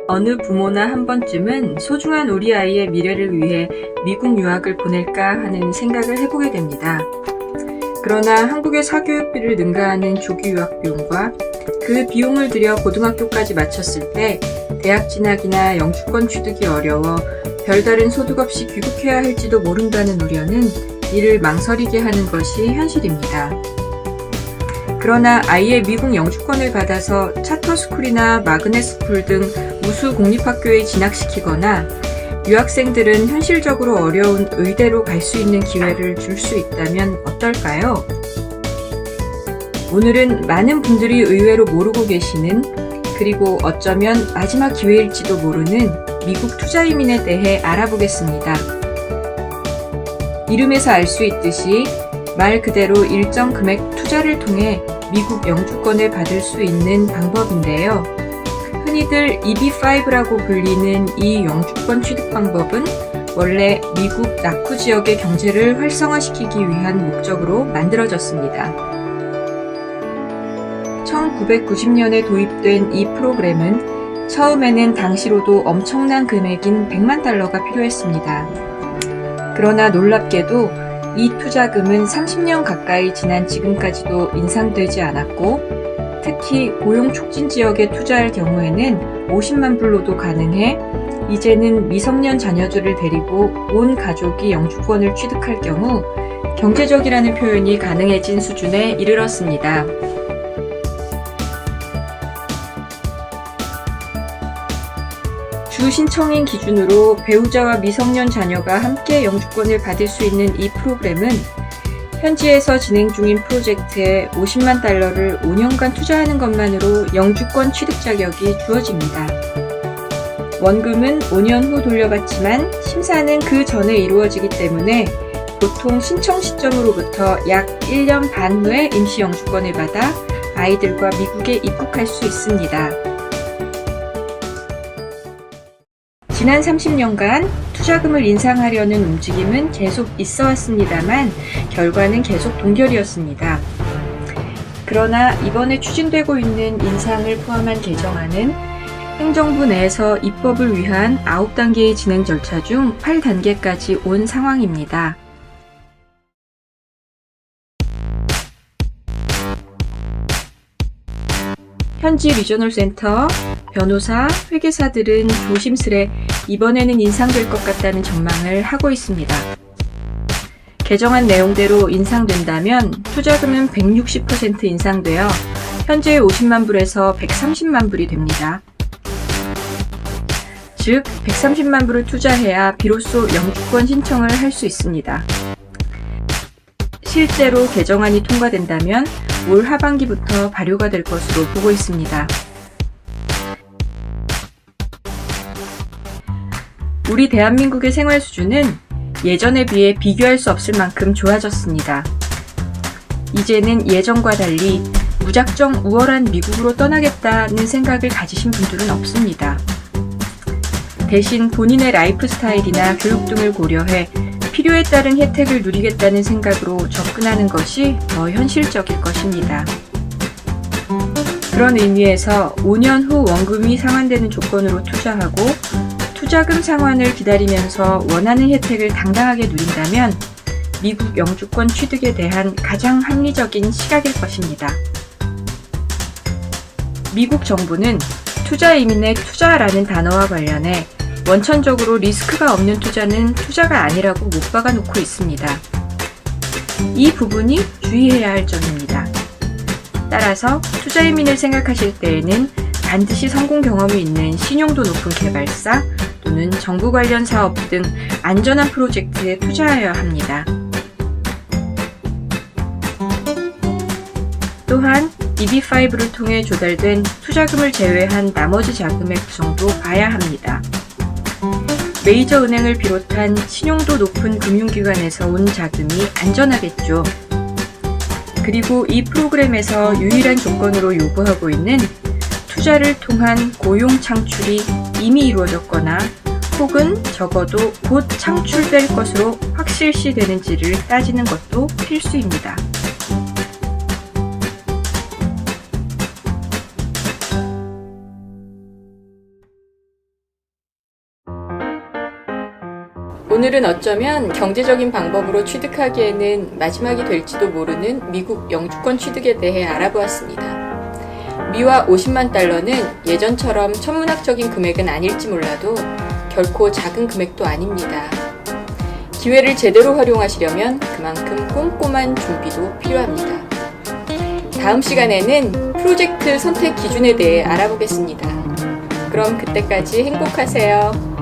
어느 부모나 한 번쯤은 소중한 우리 아이의 미래를 위해 미국 유학을 보낼까 하는 생각을 해보게 됩니다. 그러나 한국의 사교육비를 능가하는 조기 유학 비용과 그 비용을 들여 고등학교까지 마쳤을 때 대학 진학이나 영주권 취득이 어려워 별다른 소득 없이 귀국해야 할지도 모른다는 우려는 이를 망설이게 하는 것이 현실입니다. 그러나 아이의 미국 영주권을 받아서 차터스쿨이나 마그넷스쿨 등 우수 공립학교에 진학시키거나 유학생들은 현실적으로 어려운 의대로 갈 수 있는 기회를 줄 수 있다면 어떨까요? 오늘은 많은 분들이 의외로 모르고 계시는, 그리고 어쩌면 마지막 기회일지도 모르는 미국 투자 이민에 대해 알아보겠습니다. 이름에서 알 수 있듯이 말 그대로 일정 금액 투자를 통해 미국 영주권을 받을 수 있는 방법인데요. 흔히들 EB-5라고 불리는 이 영주권 취득 방법은 원래 미국 낙후 지역의 경제를 활성화시키기 위한 목적으로 만들어졌습니다. 1990년에 도입된 이 프로그램은 처음에는 당시로도 엄청난 금액인 100만 달러가 필요했습니다. 그러나 놀랍게도 이 투자금은 30년 가까이 지난 지금까지도 인상되지 않았고, 특히 고용 촉진 지역에 투자할 경우에는 50만 불로도 가능해 이제는 미성년 자녀들을 데리고 온 가족이 영주권을 취득할 경우 경제적이라는 표현이 가능해진 수준에 이르렀습니다. 주 신청인 기준으로 배우자와 미성년 자녀가 함께 영주권을 받을 수 있는 이 프로그램은 현지에서 진행 중인 프로젝트에 50만 달러를 5년간 투자하는 것만으로 영주권 취득 자격이 주어집니다. 원금은 5년 후 돌려받지만 심사는 그 전에 이루어지기 때문에 보통 신청 시점으로부터 약 1년 반 후에 임시 영주권을 받아 아이들과 미국에 입국할 수 있습니다. 지난 30년간 투자금을 인상하려는 움직임은 계속 있어 왔습니다만 결과는 계속 동결이었습니다. 그러나 이번에 추진되고 있는 인상을 포함한 개정안은 행정부 내에서 입법을 위한 9단계의 진행 절차 중 8단계까지 온 상황입니다. 현지 리저널 센터, 변호사, 회계사들은 조심스레 이번에는 인상될 것 같다는 전망을 하고 있습니다. 개정안 내용대로 인상된다면 투자금은 160% 인상되어 현재의 50만 불에서 130만 불이 됩니다. 즉, 130만 불을 투자해야 비로소 영주권 신청을 할 수 있습니다. 실제로 개정안이 통과된다면 올 하반기부터 발효가 될 것으로 보고 있습니다. 우리 대한민국의 생활 수준은 예전에 비해 비교할 수 없을 만큼 좋아졌습니다. 이제는 예전과 달리 무작정 우월한 미국으로 떠나겠다는 생각을 가지신 분들은 없습니다. 대신 본인의 라이프 스타일이나 교육 등을 고려해 필요에 따른 혜택을 누리겠다는 생각으로 접근하는 것이 더 현실적일 것입니다. 그런 의미에서 5년 후 원금이 상환되는 조건으로 투자하고 투자금 상환을 기다리면서 원하는 혜택을 당당하게 누린다면 미국 영주권 취득에 대한 가장 합리적인 시각일 것입니다. 미국 정부는 투자 이민의 투자라는 단어와 관련해 원천적으로 리스크가 없는 투자는 투자가 아니라고 못 박아놓고 있습니다. 이 부분이 주의해야 할 점입니다. 따라서 투자 이민을 생각하실 때에는 반드시 성공 경험이 있는 신용도 높은 개발사 또는 정부 관련 사업 등 안전한 프로젝트에 투자하여야 합니다. 또한 EB-5를 통해 조달된 투자금을 제외한 나머지 자금의 구성도 봐야 합니다. 메이저 은행을 비롯한 신용도 높은 금융기관에서 온 자금이 안전하겠죠. 그리고 이 프로그램에서 유일한 조건으로 요구하고 있는 투자를 통한 고용 창출이 이미 이루어졌거나 혹은 적어도 곧 창출될 것으로 확실시되는지를 따지는 것도 필수입니다. 오늘은 어쩌면 경제적인 방법으로 취득하기에는 마지막이 될지도 모르는 미국 영주권 취득에 대해 알아보았습니다. 미화 50만 달러는 예전처럼 천문학적인 금액은 아닐지 몰라도 결코 작은 금액도 아닙니다. 기회를 제대로 활용하시려면 그만큼 꼼꼼한 준비도 필요합니다. 다음 시간에는 프로젝트 선택 기준에 대해 알아보겠습니다. 그럼 그때까지 행복하세요.